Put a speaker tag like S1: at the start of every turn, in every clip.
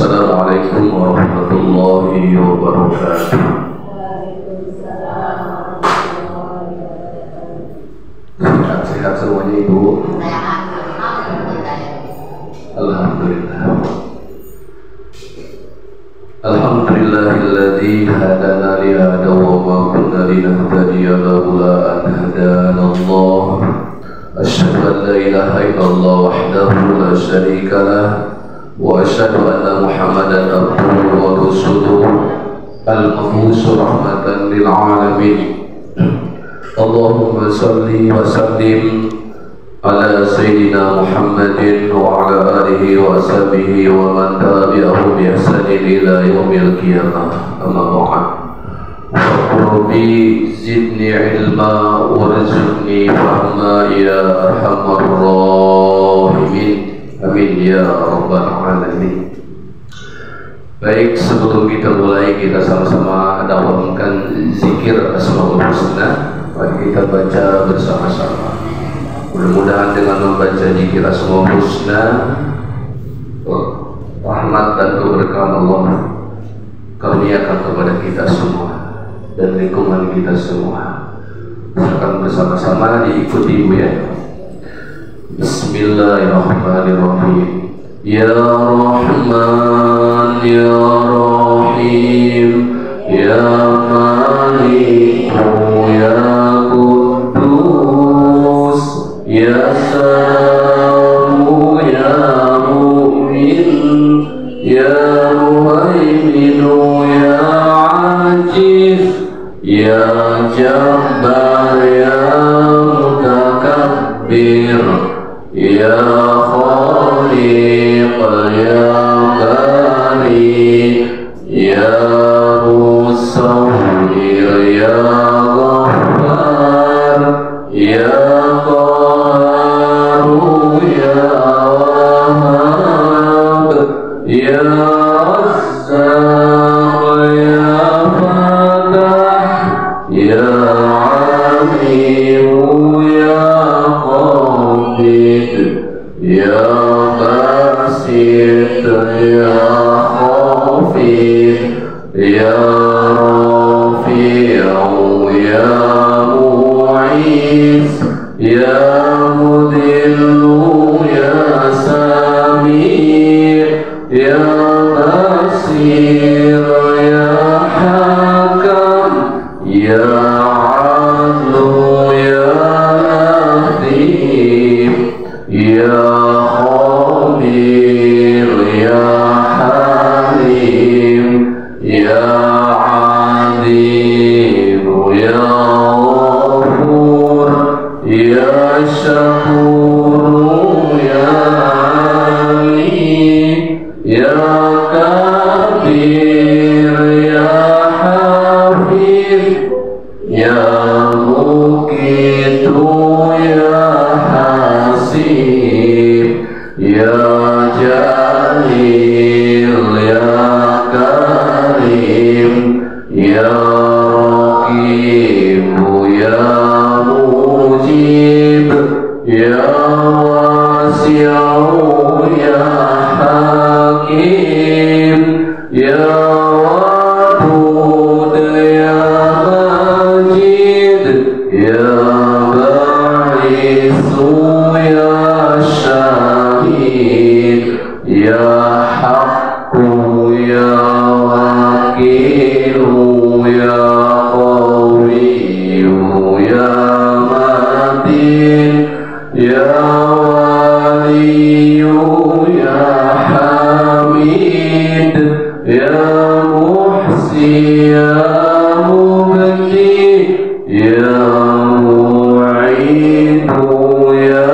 S1: Assalamualaikum warahmatullahi wabarakatuh. Sehat semuanya Ibu. Alhamdulillah. Alhamdulillahilladzi hadana li hada wa ma kunna linahtadiya laula an hadana Allah. Asyhadu an la ilaha illallah wahdahu la syarika lah wa asyhadu anna Muhammadan abduhu wa rasuluh al-mab'uts rahmatan lil alamin. Allahumma salli wa sallim ala sayyidina Muhammadin wa ala alihi wa sahbihi wa man tabi'ahu bi ihsanin ila yaumil qiyamah. Amma ba'd. Rabbi zidni ilma warzuqni fahma ya arhamar rahimin. Amin ya rabbal alamin. Baik, sebelum kita mulai, kita sama-sama dawamkan zikir Asmaul Husna. Mari kita baca bersama-sama. Mudah-mudahan dengan membaca zikir Asmaul Husna, rahmat dan keberkahan Allah karuniakan kepada kita semua dan lingkungan kita semua. Akan bersama-sama diikuti Ibu ya. Bismillahirrahmanirrahim. Ya Rahman ya Rahim ya Maliku ya Quddus ya Salamu ya Mu'min ya Muhaiminu ya Aziz ya Jabbar ya Mutakabbir ya Khaliq ya Bari ya Musawwir ya Ghaffar ya Qahhar ya Wahhab ya Razzaq ya Fatah ya Alim ya Qabid ya Basit ya Khafid ya Rafi'u ya Mu'iz ya Mudillu ya Sami' ya Basir ya Hakam ya Adlu ya Latif ya Khabir ya Halim ya Alim ya Ghafur ya Syakur ya Ali ya Kabir ya Hafid ya Muqitu ya Hasib ya Jalil ya Karim ya Raqib ya Mujib ya Wasi'u ya Hakim ya Wadud ya Majid ya Ba'isu ya Syahid ya Haqqu ya Wakilu ya Qawiyu ya Matin ya Waliyu ya Hamid ya Muhsi ya Mubdi ya Mu'idu ya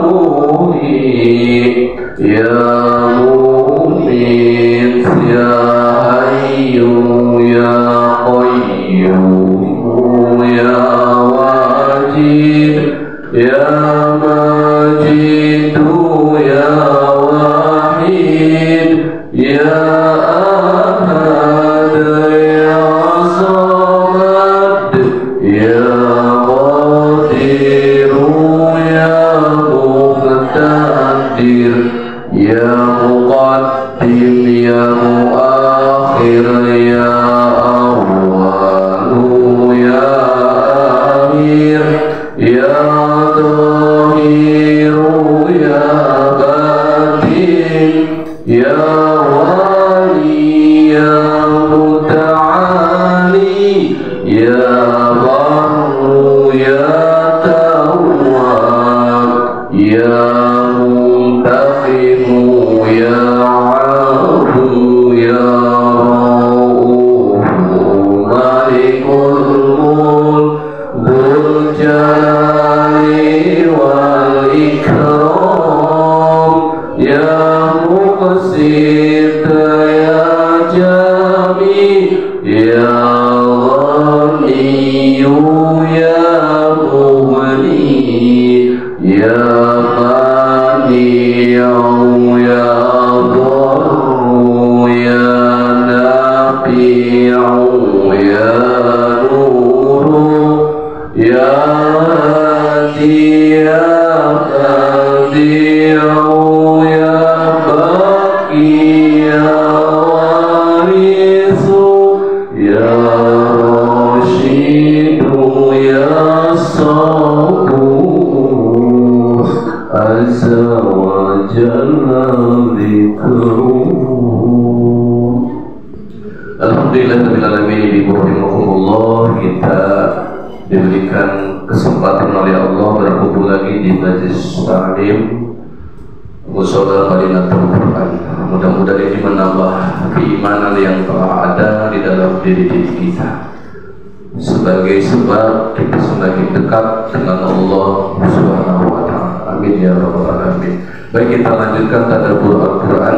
S1: Muhi ya Mumit ya Hayyu ya Qayyum ya Wajid ya Majidu ya Wahid ya Ahad ya Samad ya Qadiru ya Muqtadir ya Muqaddim ya muakhir ya awwal ya akhir ya dhahir ya batin ya wali ya muta'ali ya barru ya tawwab ya muntaqimu ya afu ya ra'ufu malikul mulk dzul jalali wal ikram ya muqsit ya jami ya ghaniyu ya mughni ya mani'u ya dharru ya nafi'u ya nuru ya hadi ya badi'u ya baqi ya warithu ya rashidu ya sabur azza wa jalla dzikruh. Alhamdulillahirabbil alamin. Bismillahirrahmanirrahim. Kita diberikan kesempatan oleh Allah berkumpul lagi di majlis ta'lim Mushola Madinatul Quran. Mudah-mudahan ini menambah keimanan yang telah ada di dalam diri kita sebagai sebab kita semakin dekat dengan Allah Subhanahu wa ta'ala. Amin ya rabbal alamin. Baik, kita lanjutkan tadabbur Al-Quran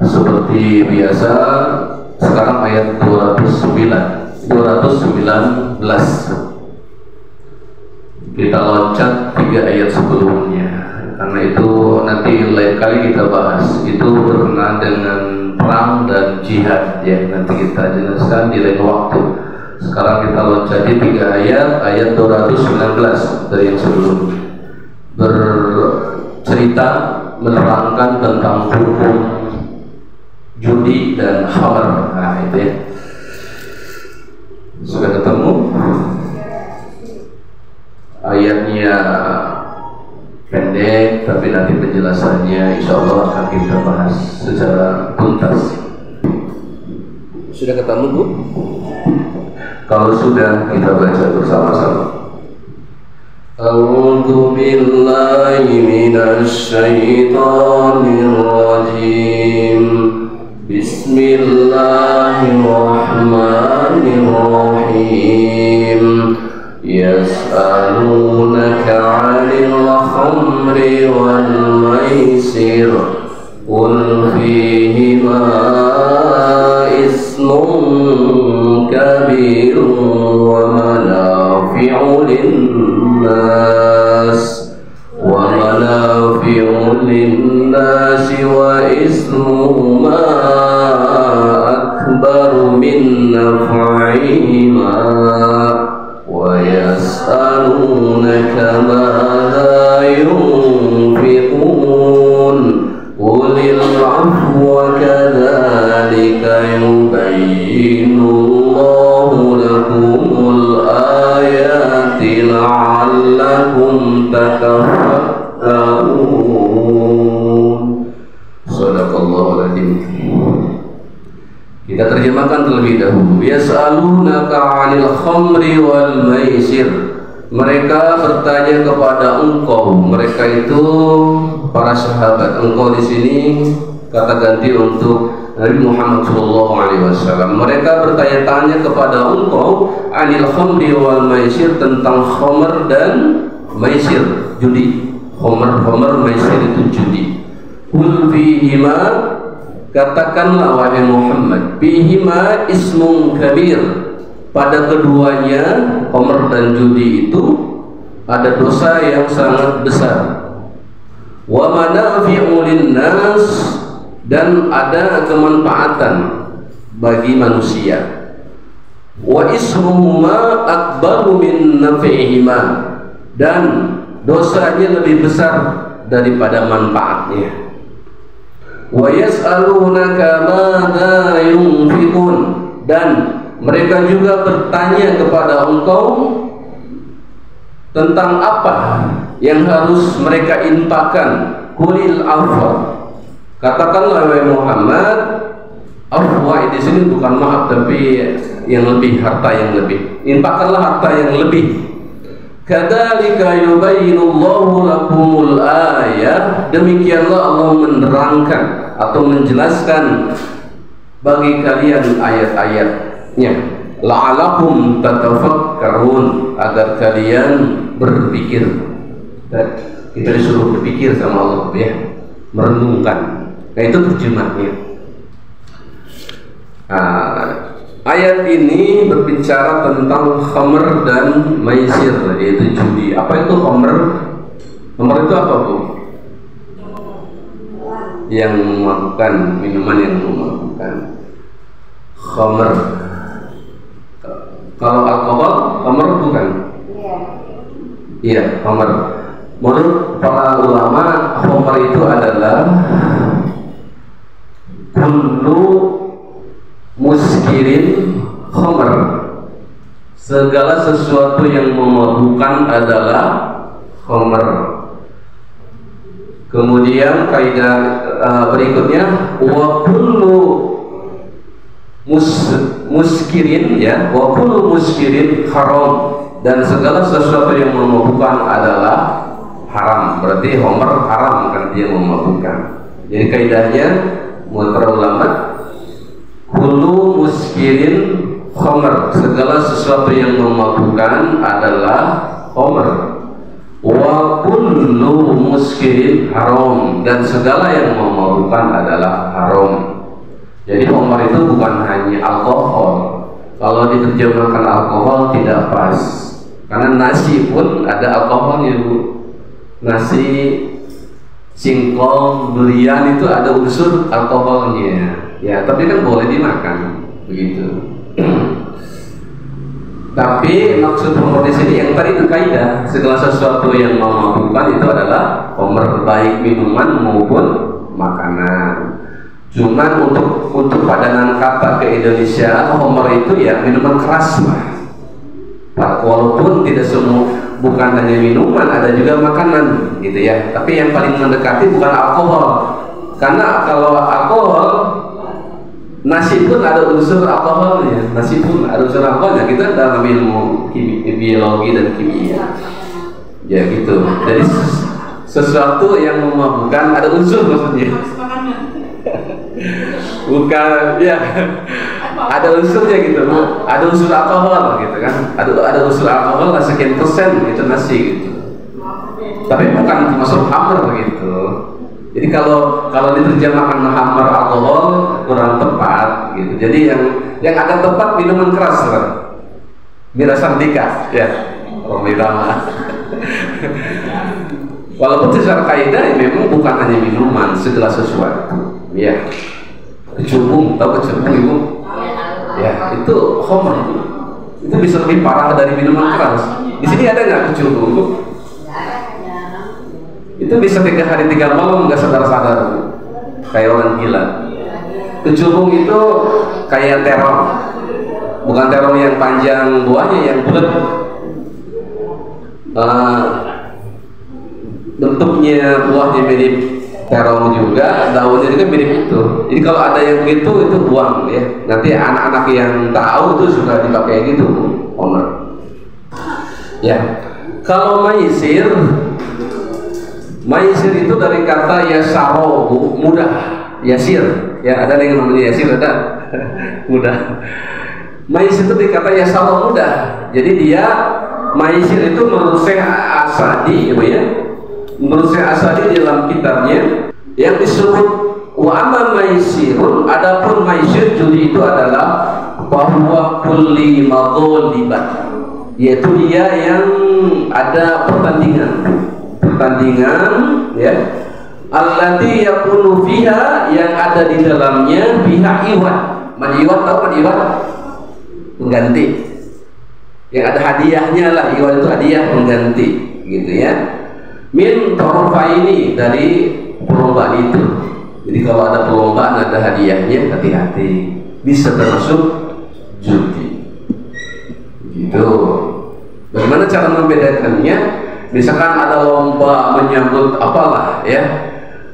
S1: seperti biasa. Sekarang ayat 219. Kita loncat 3 ayat sebelumnya, karena itu nanti lain kali kita bahas. Itu berkenaan dengan perang dan jihad ya, nanti kita jelaskan di lain waktu. Sekarang kita loncati 3 ayat 219 dari yang sebelumnya, bercerita menerangkan tentang hukum judi dan khamar. Nah itu ya, sudah ketemu ayatnya, pendek tapi nanti penjelasannya insya Allah akan kita bahas secara tuntas. Sudah ketemu Bu? Kalau sudah, kita baca bersama-sama. A'udzu billahi minasy syaithanir rajim. Bismillahirrahmanirrahim. Yas'alunaka 'anil khamri wal maisir qul fihima ismun kabirun wa manafi'u linnas wa ismuhuma akbaru min naf'ihima wa yas'alunaka madza yunfiqun qulil 'afwa kadzalika yubayyinu Allahu lakumul ayati la'allakum tatafakkarun. Shadaqallahul adzim. Kita terjemahkan terlebih dahulu. Yas'alunaka 'anil khamri wal maisir. Mereka bertanya kepada engkau. Mereka itu para sahabat. Engkau di sini kata ganti untuk Nabi Muhammad SAW. Mereka bertanya-tanya kepada engkau 'anil khamri wal maisir, tentang khamr dan maisir, judi. Khamr maisir itu judi. Qul fihima, katakanlah wahai Muhammad, fihima ismun kabir, pada keduanya khamr dan judi itu ada dosa yang sangat besar. Wa manafi'u linnas, dan ada kemanfaatan bagi manusia. Wa ismuhuma akbaru min nafi'ihima, dan dosanya lebih besar daripada manfaatnya. wa yas'alunaka madza yunfiqun, dan mereka juga bertanya kepada engkau tentang apa yang harus mereka infakkan. Qulil afwa, katakanlah wahai Muhammad, afwa di sini bukan maaf tapi yang lebih, harta yang lebih. Infakkanlah harta yang lebih. Kadzalika yubayyinullahu lakumul ayat, demikianlah Allah menerangkan atau menjelaskan bagi kalian ayat-ayatnya, la'alakum tatafakkarun, agar kalian berpikir. Kita disuruh berpikir sama Allah ya, merenungkan. Nah itu terjemahnya. Ayat ini berbicara tentang khamr dan maisir, yaitu judi. Apa itu khamr? Khamr itu apa, Bu? Yang memabukkan, minuman yang memabukkan. Khamr. Kalau alkohol, khamr bukan? Iya, khamr. Menurut para ulama, khamr itu adalah kullu muskirin khamr, segala sesuatu yang memabukkan adalah khamr. Kemudian kaidah berikutnya, wa kullu muskirin ya, wa kullu muskirin haram, dan segala sesuatu yang memabukkan adalah haram. Berarti khamr haram kan, dia memabukkan. Jadi kaidahnya menurut para ulama, kullu muskirin khamr, segala sesuatu yang memabukkan adalah khamr. Wa kullu muskirin haram, dan segala yang memabukkan adalah haram. Jadi khamr itu bukan hanya alkohol. Kalau diterjemahkan alkohol tidak pas, karena nasi pun ada alkoholnya, Bu. Nasi, singkong, durian itu ada unsur alkoholnya. Ya, tapi kan boleh dimakan, begitu. Tapi maksud khamr di sini yang tadi itu kaidah, segala sesuatu yang memabukkan itu adalah khamr, baik minuman maupun makanan. Cuman untuk padanan kata ke Indonesia, khamr itu ya minuman keras lah. Walaupun tidak semua, bukan hanya minuman, ada juga makanan, gitu ya. Tapi yang paling mendekati bukan alkohol, karena kalau alkohol, nasi pun ada unsur alkoholnya, nasi pun ada unsur alkoholnya. Kita dalam ilmu biologi dan kimia, ya gitu. Jadi sesuatu yang memabukkan ada unsur maksudnya. Bukan, ya, ada unsurnya gitu, ada unsur alkohol gitu kan. Ada unsur alkohol lah sekian persen itu nasi gitu. Tapi bukan termasuk khamr begitu. Jadi kalau diterjemahkan khamr alkohol kurang tepat gitu. Jadi yang agak tepat minuman keras kan. Miras Antika ya, Romirama. Walaupun secara kaidah memang bukan hanya minuman, segala sesuatu. Ya. Kecubung, tahu kecubung Ibu? Ya, itu khamr. Itu bisa lebih parah dari minuman keras. Di sini ada nggak kecubung, Bu? Itu bisa 3 hari 3 malam nggak sadar-sadar, kayak orang gila. Kecubung itu kayak terong, bukan terong yang panjang buahnya, yang bulat. Bentuknya buahnya mirip terong juga, daunnya juga mirip itu. Jadi kalau ada yang begitu itu buang ya. Nanti anak-anak yang tahu itu suka dipakai gitu, khamr. Ya, kalau maisir itu dari kata yasaro, mudah, yasir. Ya, ada yang namanya yasir, ada mudah. Maisir itu dari kata yasaro, mudah. Jadi dia maisir itu menurut Syekh Asadi, ya. Menurut Syekh Asadi dalam kitabnya yang disebut wa amma maisirun, adapun maisir judi itu adalah bahwa kulli maghlibat, yaitu dia yang ada pertandingan ya, allati yakunu fiha, yang ada di dalamnya pihak iwat. Iwat tahu kan iwat? Pengganti. Yang ada hadiahnya lah, iwat itu hadiah pengganti gitu ya. Min ini dari perlombaan itu. Jadi kalau ada perlombaan, ada hadiahnya, hati-hati, bisa termasuk judi. Gitu. Bagaimana cara membedakannya? Misalkan ada lomba menyambut apalah ya,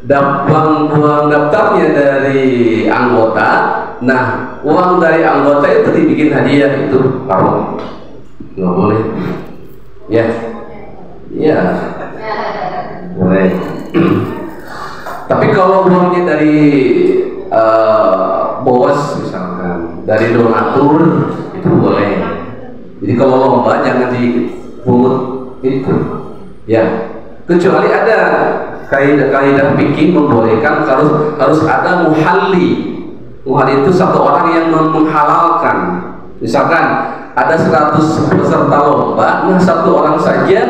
S1: buang daftarnya dari anggota. Nah, uang dari anggota itu dibikin hadiah, itu haram, nggak boleh. Ya, ya, boleh. Tapi kalau uangnya dari bos misalkan, dari donatur, itu boleh. Jadi kalau lomba jangan dipungut itu, ya. Kecuali ada kaidah fikih membolehkan harus ada muhalli. Muhalli itu satu orang yang menghalalkan. Misalkan ada 100 peserta lomba, nah satu orang saja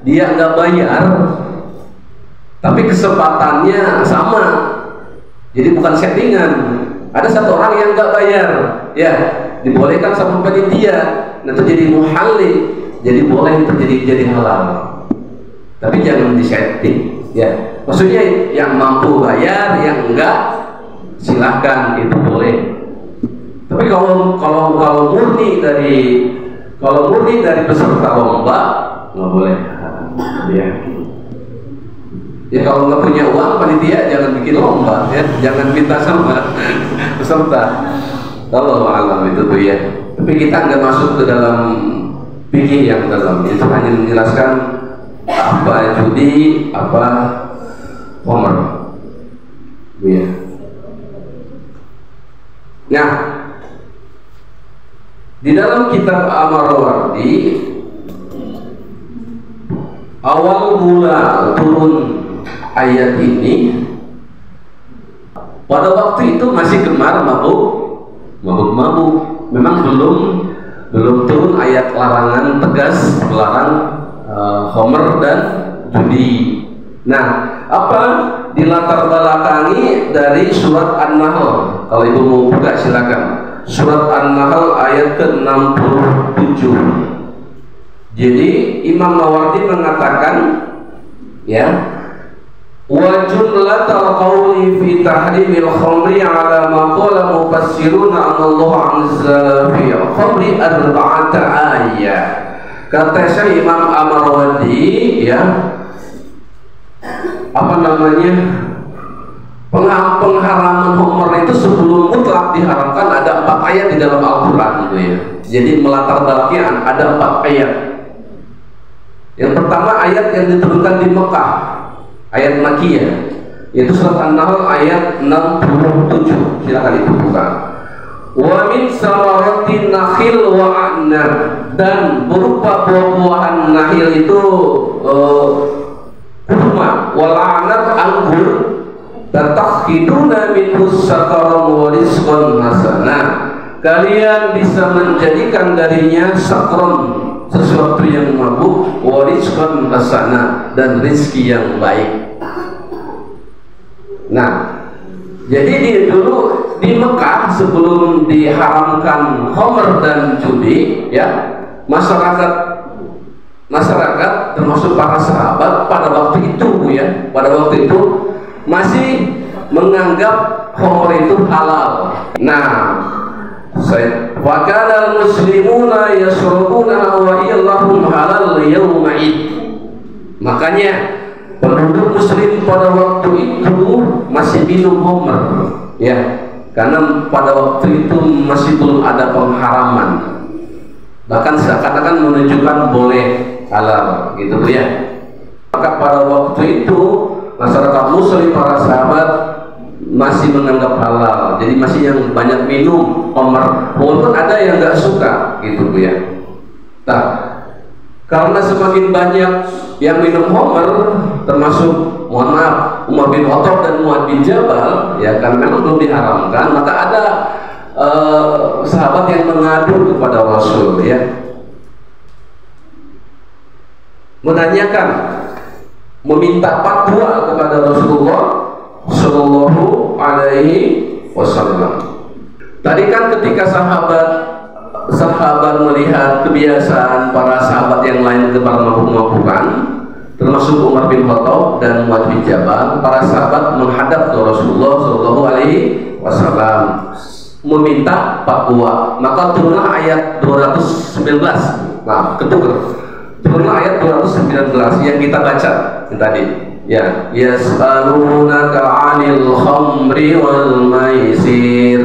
S1: dia nggak bayar, tapi kesempatannya sama, jadi bukan settingan. Ada satu orang yang nggak bayar, ya dibolehkan sama panitia, nah itu jadi muhalli, jadi boleh itu jadi halal. Tapi jangan disetting, ya. Maksudnya yang mampu bayar, yang enggak silahkan, itu boleh. Tapi kalau murni dari peserta lomba nggak boleh, ya. Ya kalau nggak punya uang, panitia jangan bikin lomba, ya, jangan minta sama peserta. Kalau alam itu tuh ya. Tapi kita nggak masuk ke dalam fikih yang dalam, itu hanya menjelaskan apa judi, apa homer, ya. Nah, di dalam kitab Al-Marwazi awal mula turun ayat ini, pada waktu itu masih gemar mabuk. Memang belum turun ayat larangan tegas melarang homer dan judi. Nah, apa dilatar belakangi dari surat An-Nahl? Kalau ibu mau buka silakan. Surat An-Nahl ayat ke-67. Jadi Imam Mawardi mengatakan, ya, wa jumlatul qawli fi tahrimil khamri ala ma qala mufassiruna anallahu anzala fi khamri arba'ata ayat. Kata Syekh Imam Al-Marwazi, ya, apa namanya, pengharaman homer itu sebelum mutlak diharamkan ada 4 ayat di dalam Al-Quran gitu ya. Jadi melatar belakangnya ada 4 ayat. Yang pertama ayat yang diturunkan di Mekah, ayat Makkiyah, yaitu surat An-Nahl ayat 67. Silakan ibu buka. Wa min samaratin nakhil wa a'nab, dan berupa buah-buahan nakhil itu kurma, wal a'nab anggur, tatakhiduna minhu sakaran wa rizqan hasana, kalian bisa menjadikan darinya sakron, sesuatu yang mabuk, wa rizqan hasana, dan rizki yang baik. Nah, jadi dulu di Mekah sebelum diharamkan homer dan judi, ya, masyarakat termasuk para sahabat pada waktu itu, ya, pada waktu itu masih menganggap homer itu halal. Nah, wa kana muslimuna yashrabuna wa illahum halal yauma'id. Makanya penduduk muslim pada waktu itu masih minum homer, ya, karena pada waktu itu masih belum ada pengharaman, bahkan seakan-akan menunjukkan boleh halal gitu ya. Maka pada waktu itu masyarakat muslim, para sahabat masih menganggap halal, jadi masih yang banyak minum homer, walaupun ada yang nggak suka gitu ya. Nah, karena semakin banyak yang minum homer, termasuk mohon maaf Umar bin Khattab dan Mu'adz bin Jabal, ya, kan memang belum diharamkan, maka ada sahabat yang mengadu kepada Rasul, ya, menanyakan, meminta fatwa kepada Rasulullah Shallallahu Alaihi Wasallam. Tadi kan ketika sahabat melihat kebiasaan para sahabat yang lain gemar mabuk-mabukan, termasuk Umar bin Khattab dan Muadz bin Jabal, para sahabat menghadap ke Rasulullah Shallallahu Alaihi Wasallam meminta fatwa. Maka turunlah ayat 219. Maaf, ketukar. Turunlah ayat 219 yang kita baca tadi. Ya, yas'alunaka 'anil khamri wal maisir.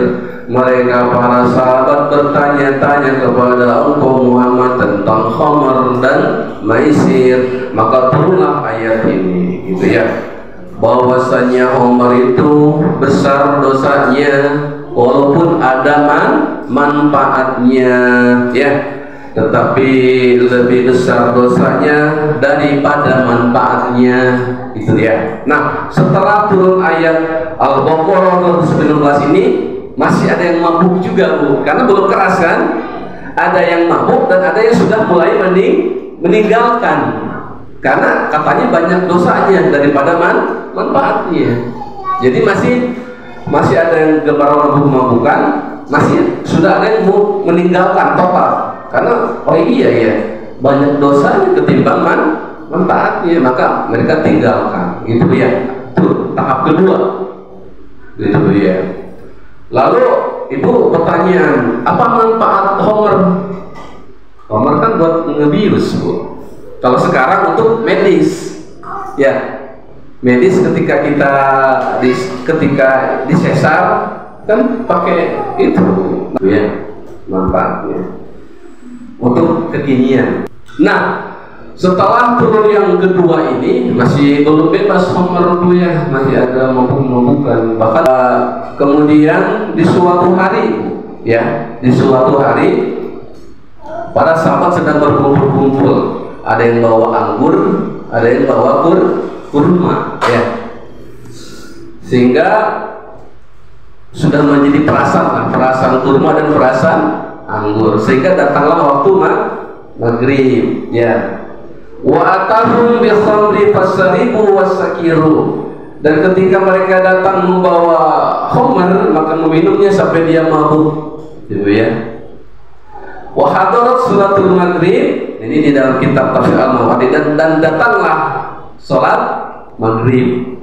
S1: Mereka para sahabat bertanya-tanya kepada engkau Muhammad tentang khamr dan maisir. Maka turunlah ayat ini, gitu ya, bahwasanya khamr itu besar dosanya walaupun ada manfaatnya, ya, tetapi lebih besar dosanya daripada manfaatnya, itu ya. Nah, setelah turun ayat Al-Baqarah 219 ini, masih ada yang mabuk juga, Bu, karena belum keras kan? Ada yang mabuk dan ada yang sudah mulai meninggalkan, karena katanya banyak dosanya daripada manfaatnya. Jadi masih ada yang gemar mabuk-mabukan, masih sudah ada yang mau meninggalkan total, karena oh iya ya, banyak dosanya ketimbang manfaatnya, maka mereka tinggalkan, gitu ya. Itu tahap kedua, gitu ya. Lalu ibu pertanyaan, apa manfaat homer? Homer kan buat ngebius, Bu. Kalau sekarang untuk medis, ya, medis ketika ketika disesar kan pakai itu, ya, manfaatnya untuk kekinian. Nah, setelah turun yang kedua ini masih belum bebas homer, Bu, ya, masih ada mabuk-mabukan. Bahkan kemudian di suatu hari, ya, di suatu hari para sahabat sedang berkumpul-kumpul. Ada yang bawa anggur, ada yang bawa kurma, ya, sehingga sudah menjadi perasaan kurma dan perasaan anggur, sehingga datanglah waktu maghrib, ya. Wa atahum bi khamri fasaribu wasakiru. Dan ketika mereka datang membawa khamr, maka meminumnya sampai dia mabuk, gitu ya. Wa hadarat suratul maghrib, ini di dalam kitab Tafsir Al-Mawardi, dan datanglah sholat maghrib.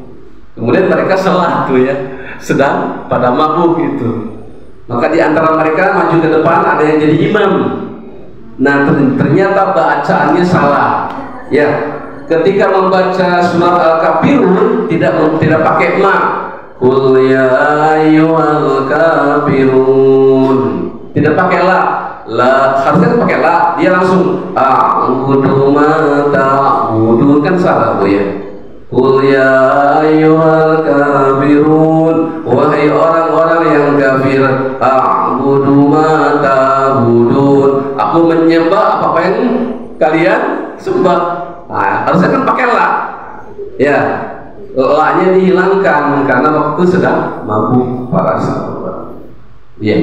S1: Kemudian mereka sholat, tuh ya, sedang pada mabuk itu. Maka di antara mereka maju ke depan, ada yang jadi imam. Nah, ternyata bacaannya salah, ya. Ketika membaca surat Al-Kafirun tidak pakai ma. Qul ya ayyuhal kafirun. Tidak pakai la. Harusnya pakai la. Dia langsung a'budu ma ta'budun, kan salah, Bu, ya. Qul ya ayyuhal kafirun. Wahai orang-orang yang kafir, a'budu ma ta'budun. Aku menyembah apa yang kalian sembah. Nah, harusnya kan pakai la, ya, la-nya dihilangkan karena waktu sedang mabuk para sahabat, ya.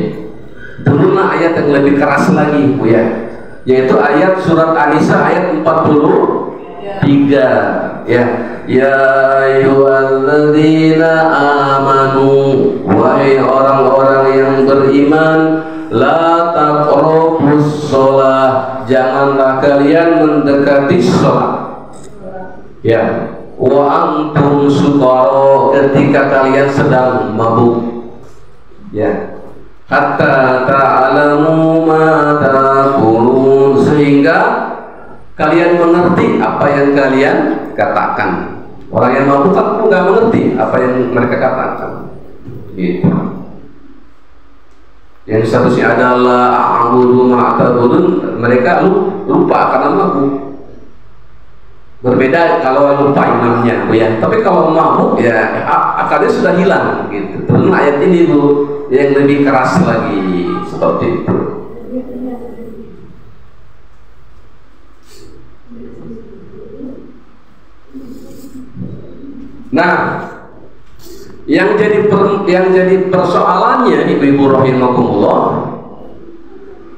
S1: Turunlah ayat yang lebih keras lagi, Bu, ya, yaitu ayat surat An-Nisa ayat 43, ya. Ya ayyuhalladzina amanu, wahai orang-orang yang beriman, la taqrabus shalah, janganlah kalian mendekati sholat, ya. Wa antum sukara, ketika kalian sedang mabuk, ya. Hatta ta'lamu ma taqulun, sehingga kalian mengerti apa yang kalian katakan. Orang yang mabuk kan nggak mengerti apa yang mereka katakan, gitu. Yang seharusnya adalah a'budu ma ta'budun, mereka lupa karena mabuk. Berbeda kalau lupa imamnya, Bu, ya. Tapi kalau mabuk, ya, akalnya sudah hilang, gitu. Turun ayat ini, Bu, yang lebih keras lagi, seperti itu. Nah, yang jadi persoalannya, ibu-ibu rahimakumullah,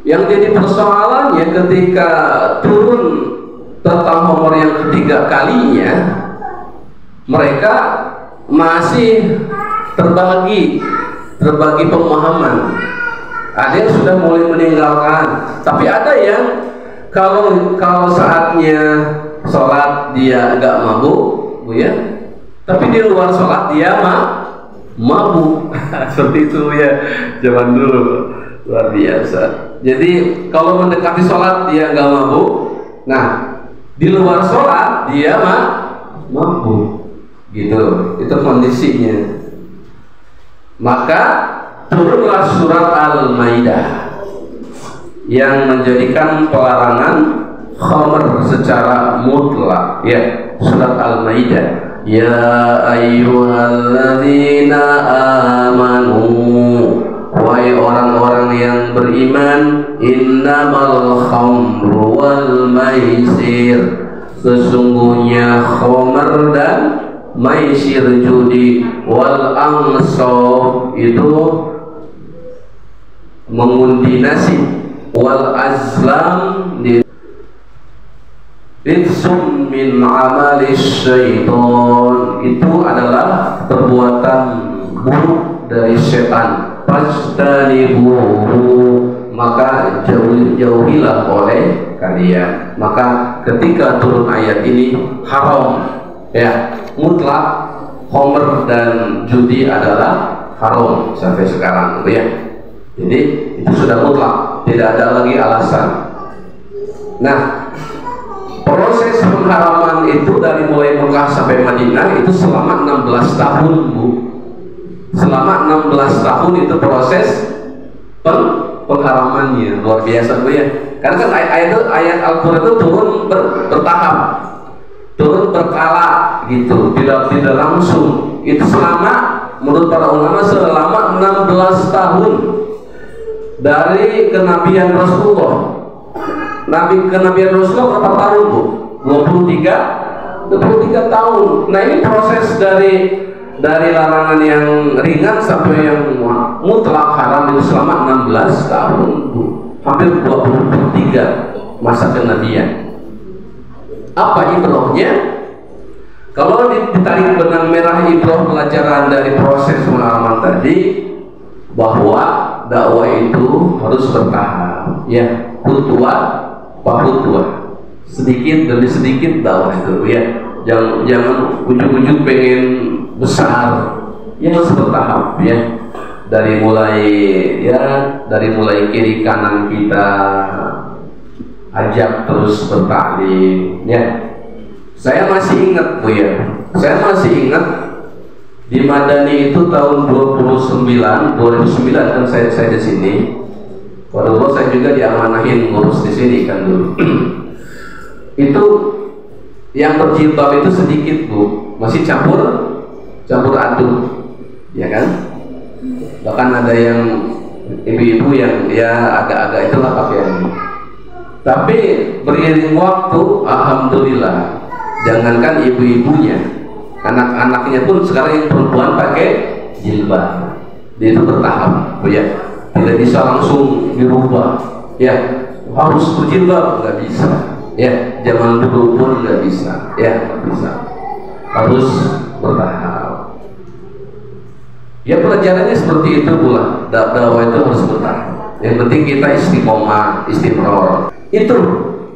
S1: yang jadi persoalannya ketika turun tentang homer yang ketiga kalinya, mereka masih terbagi pemahaman. Ada yang sudah mulai meninggalkan, tapi ada yang kalau saatnya sholat dia nggak mabuk, Bu ya. Tapi di luar sholat dia mabuk. Seperti itu ya, zaman dulu, luar biasa. Jadi kalau mendekati sholat dia nggak mabuk, nah di luar sholat dia mabuk, gitu. Itu kondisinya. Maka turunlah surat Al-Maidah yang menjadikan pelarangan khamr secara mutlak, ya. Surat Al-Maidah, ya ayyuhalladzina amanu, wahai orang-orang yang beriman, innamal khamru wal maisir, sesungguhnya khamr dan maisir judi, wal ansab itu mengundi nasib, wal azlam rizum min amalis syaitan, itu adalah perbuatan buruk dari setan. Fastanibuhu, maka jauhilah oleh kalian. Maka ketika turun ayat ini haram, ya, mutlak khamr dan judi adalah haram sampai sekarang, ya. Jadi itu sudah mutlak, tidak ada lagi alasan. Nah, proses pengharaman itu dari mulai Mekah sampai Madinah itu selama 16 tahun, Bu. Selama 16 tahun itu proses pengharamannya, luar biasa, Bu ya. Karena kan ayat Al-Quran itu turun bertahap, turun berkala gitu, tidak langsung. Itu selama, menurut para ulama, selama 16 tahun dari kenabian Rasulullah. Kenabian Rasulullah berapa tahun, Bu? 23 tahun. Nah, ini proses dari larangan yang ringan sampai yang mutlak haram itu selama 16 tahun, Bu. Hampir 23 masa kenabian. Apa ibrahnya? Kalau ditarik benang merah ibrah pelajaran dari proses pengharaman tadi, bahwa dakwah itu harus bertahap, ya, khutwah, sedikit demi sedikit dakwah itu, ya. Jangan ujung-ujung pengen besar, ya, harus bertahap, ya. Dari mulai kiri kanan kita ajak terus bertaklim, ya. Saya masih ingat, Bu ya. Saya masih ingat di Madani itu tahun 2009 kan saya di sini. Waduh, saya juga diamanahin ngurus di sini kan dulu. Itu yang berjilbab itu sedikit, Bu, masih campur aduk, ya kan? Bahkan ada yang ibu-ibu yang ya agak-agak itulah pakaiannya. Tapi beriring waktu, alhamdulillah, jangankan ibu-ibunya, anak-anaknya pun sekarang yang perempuan pakai jilbab. Dia itu bertahap, Bu ya. Tidak bisa langsung dirubah, ya, harus berjilbab, nggak bisa, ya. Zaman dulu pun nggak bisa, ya, nggak bisa, harus bertahap. Ya, pelajarannya seperti itu pula. Dakwah itu harus bertahap. Yang penting kita istiqomah, istimror. Itu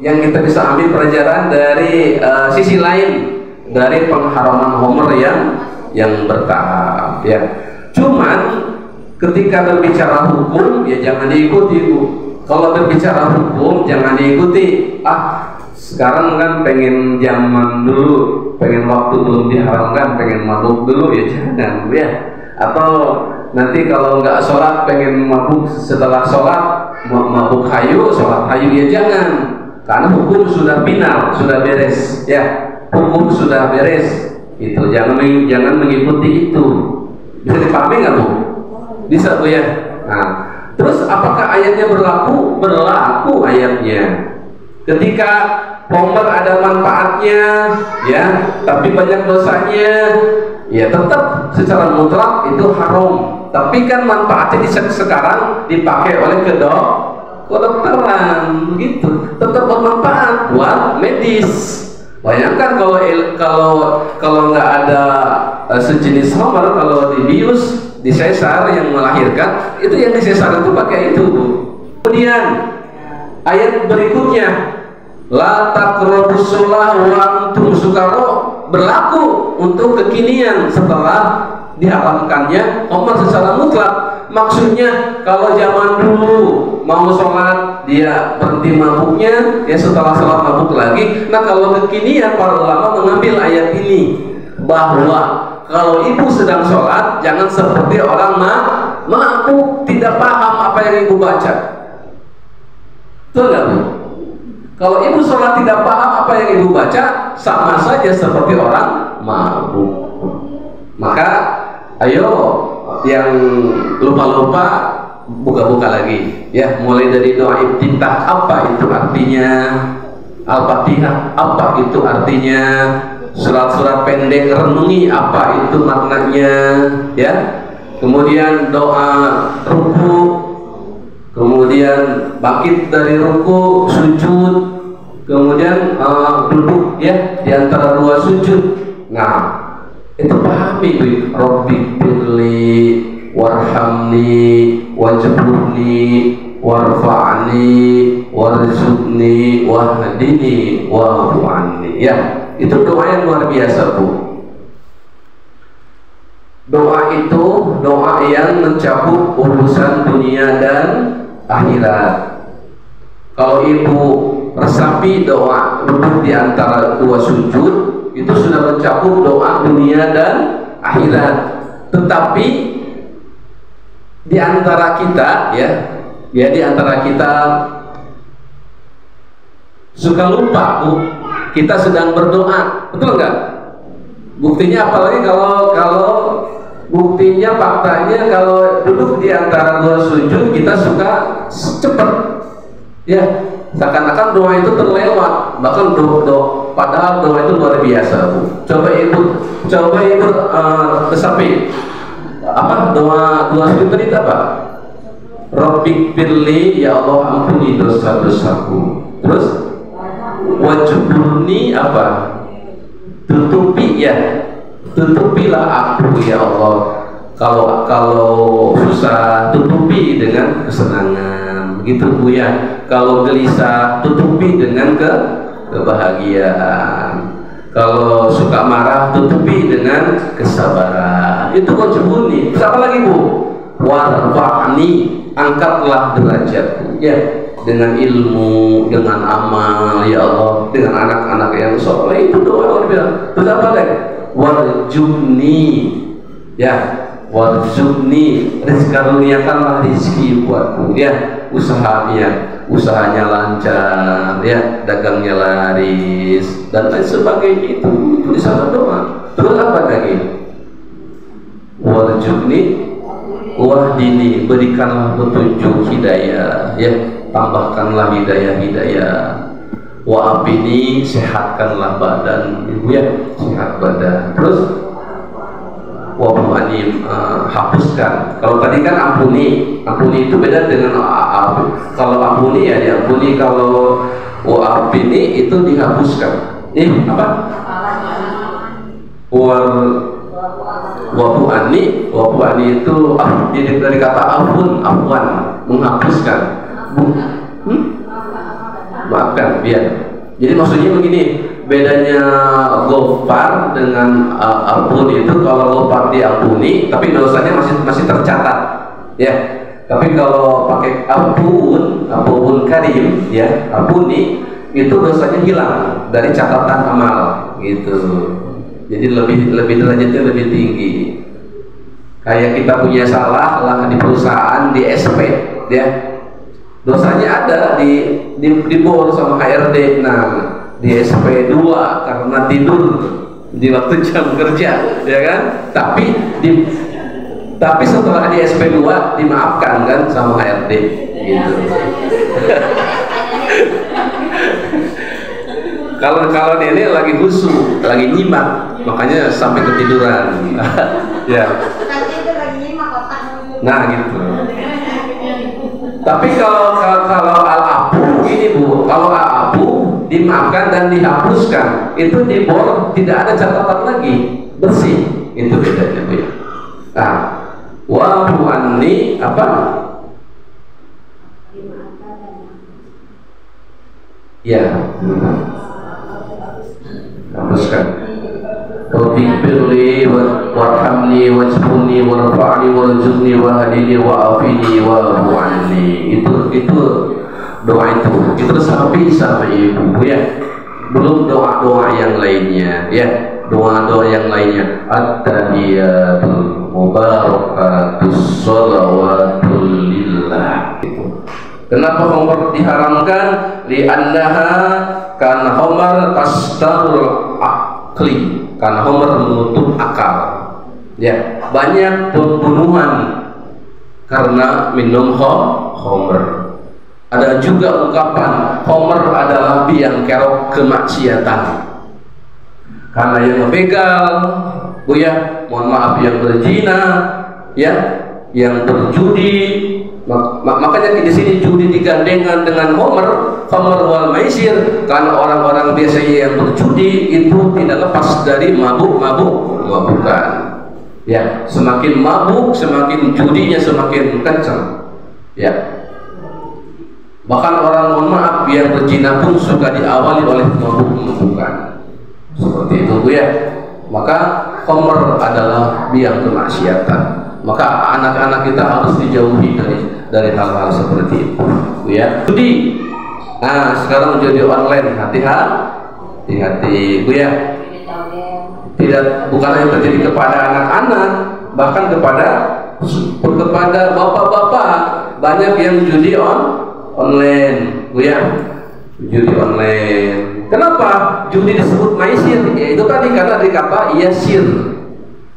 S1: yang kita bisa ambil pelajaran dari sisi lain dari pengharaman khamr yang bertahap, ya. Cuman ketika berbicara hukum, ya jangan diikuti, Bu. Kalau berbicara hukum jangan diikuti. Sekarang kan pengen zaman dulu, pengen waktu belum diharamkan, pengen mabuk dulu, ya jangan, Bu ya. Atau nanti kalau nggak sholat pengen mabuk setelah sholat, mabuk hayu, sholat hayu, ya jangan. Karena hukum sudah final, sudah beres, ya. Hukum sudah beres. Itu jangan mengikuti itu. Bisa dipahami nggak, Bu? Bisa, Bu ya. Nah, terus apakah ayatnya berlaku? Berlaku ayatnya. Ketika khamr ada manfaatnya, ya, tapi banyak dosanya, ya tetap secara mutlak itu haram. Tapi kan manfaatnya sekarang dipakai oleh kedokteran, begitu. Tetap bermanfaat buat medis. Bayangkan kalau nggak ada sejenis khamr, kalau dibius, di sesar yang melahirkan, itu yang di sesar itu pakai itu, Bu. Kemudian ayat berikutnya, La taqrabus shalah wa antum sukara berlaku untuk kekinian setelah diharamkannya Umar secara mutlak. Maksudnya kalau zaman dulu mau sholat dia berhenti mabuknya, ya setelah sholat mabuk lagi. Nah kalau kekinian para ulama mengambil ayat ini bahwa kalau ibu sedang sholat jangan seperti orang mabuk, tidak paham apa yang ibu baca. Betul nggak Bu? Kalau ibu sholat tidak paham apa yang ibu baca, sama saja seperti orang mabuk. Maka ayo yang lupa-lupa buka-buka lagi ya, mulai dari doa iftitah apa itu artinya, Al-Fatihah apa itu artinya, surat-surat pendek renungi apa itu maknanya ya, kemudian doa ruku, kemudian bangkit dari ruku, sujud, kemudian duduk ya di antara dua sujud. Nah itu pahami Bu, Rabbi firli warhamni wajburni warfa'ni warzuqni wahdini wa'fu anni. Ya, itu doa yang luar biasa Bu. Doa itu doa yang mencakup urusan dunia dan akhirat. Kalau ibu resapi doa duduk di antara dua sujud, itu sudah mencakup doa dunia dan akhirat. Tetapi di antara kita ya di antara kita suka lupa Bu, kita sedang berdoa, betul nggak? Buktinya apalagi kalau buktinya faktanya kalau duduk di antara dua sujud kita suka cepat ya, seakan-akan doa itu terlewat, bahkan padahal doa itu luar biasa Bu. Coba ibu resapi apa doa sujud tadi apa? Rabbik firli, ya Allah ampuni dosa-dosaku. Terus wajburni apa? Tutupi ya, tutupilah aku ya Allah. Kalau susah tutupi dengan kesenangan, begitu Bu ya. Kalau gelisah tutupi dengan kebahagiaan. Kalau suka marah tutupi dengan kesabaran. Itu wajibuni. Terus apa lagi Bu? Warfa'ni, angkatlah derajatku ya, dengan ilmu, dengan amal ya Allah, dengan anak-anak yang soleh. Itu doa luar biasa. Terus apa lagi? Warjubni ya, warjubni, karuniakanlah rezeki buatku ya, usahanya lancar ya, dagangnya laris dan lain sebagainya. Itu tulisan doa. Terus apa lagi? Warjubni wahdini, berikanlah petunjuk hidayah ya, tambahkanlah hidayah. Wa'afini, sehatkanlah badan ibu ya, sehat badan. Terus wa'fu anni, hapuskan. Kalau tadi kan ampuni itu beda dengan kalau ampuni ya diampuni, kalau wa'afini itu dihapuskan. Apa? Wa'fu anni itu dari kata afwan, menghapuskan. Maafkan, biar. Jadi maksudnya begini, bedanya Ghafar dengan ampun itu, kalau Ghafar diampuni tapi dosanya masih tercatat ya. Tapi kalau pakai ampun karim ya, ampuni, itu dosanya hilang dari catatan amal gitu. Jadi lebih derajatnya lebih tinggi. Kayak kita punya salah lah di perusahaan, di SP ya, dosanya ada di bor sama HRD. Nah di SP 2 karena tidur di waktu jam kerja ya kan, tapi setelah di SP 2 dimaafkan kan sama HRD gitu. Kalau nenek lagi khusyuk, lagi nyimak, makanya sampai ketiduran. Ya. Nah gitu. Tapi kalau al-afu ini Bu, kalau al-afu dimaafkan dan dihapuskan, itu di bor tidak ada catatan lagi, bersih. Itu bedanya Bu ya. Nah, wa'fu anni apa? Ya, hapuskan. Waghfirli warhamni wajburni warfa'ni warzuqni wahdini wa'afini wa'fu anni. Itu doa itu sampai sama ibu ya. Belum doa-doa yang lainnya ya. Doa-doa yang lainnya at-tahiyatul mubarakatus shalawatul lillah. Kenapa khamar diharamkan? Li'annaha karena khamar tastarul akli, karena khamar menutup akal. Ya, banyak pembunuhan karena minum khamar. Ada juga ungkapan khamar adalah biang kerok kemaksiatan. Karena yang begal, ya, mohon maaf, yang berzina, ya, yang berjudi. Makanya di sini judi digandengkan dengan khamar wal maisir, karena orang-orang biasanya yang berjudi itu tidak lepas dari mabukan. Ya, semakin mabuk, semakin judinya semakin kencang. Ya. Bahkan orang, mohon maaf, yang berzina pun suka diawali oleh mabuk-mabukan. Seperti itu ya. Maka khamar adalah biang kemaksiatan. Maka anak-anak kita harus dijauhi dari hal-hal seperti itu ya. Judi, nah sekarang jadi online, hati-hati bu ya. Bukan hanya terjadi kepada anak-anak, bahkan kepada bapak-bapak. Banyak yang judi online bu ya. Judi online. Kenapa judi disebut maisir? Ya itu tadi, karena dikata yasir.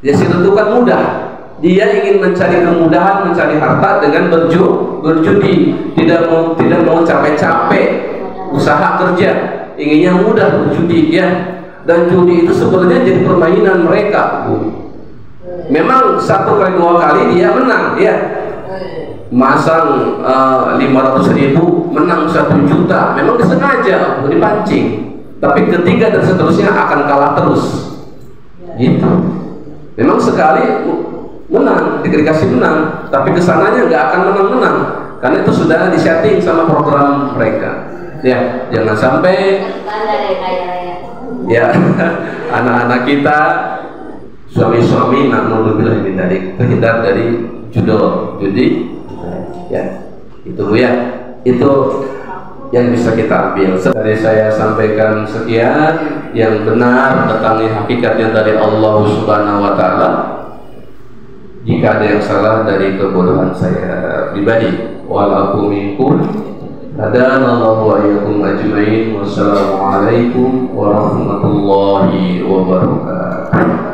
S1: Yasir itu kan mudah. Dia ingin mencari kemudahan, mencari harta dengan berjudi. Tidak mau capek-capek usaha kerja, inginnya mudah berjudi ya. Dan judi itu sebenarnya jadi permainan mereka, Bu. Memang 1 kali 2 kali dia menang ya. Masang 500.000 menang 1 juta, memang disengaja, dipancing. Tapi ketiga dan seterusnya akan kalah terus. Gitu. Memang sekali menang, dikasih menang, tapi kesananya nggak akan menang-menang, karena itu sudah disetting sama program mereka. Ya, jangan sampai ya anak-anak kita, suami-suami na'udzubillah min dzalik, terhindar dari judi. Ya, itu Bu ya. Itu yang bisa kita ambil. Dari saya sampaikan sekian, yang benar datangi hakikatnya dari Allah Subhanahu wa taala. Jika ada yang salah dari kebodohan saya pribadi, walaupun minkum, hadanallahu wa iyyakum ajmain. Wassalamualaikum warahmatullahi wabarakatuh.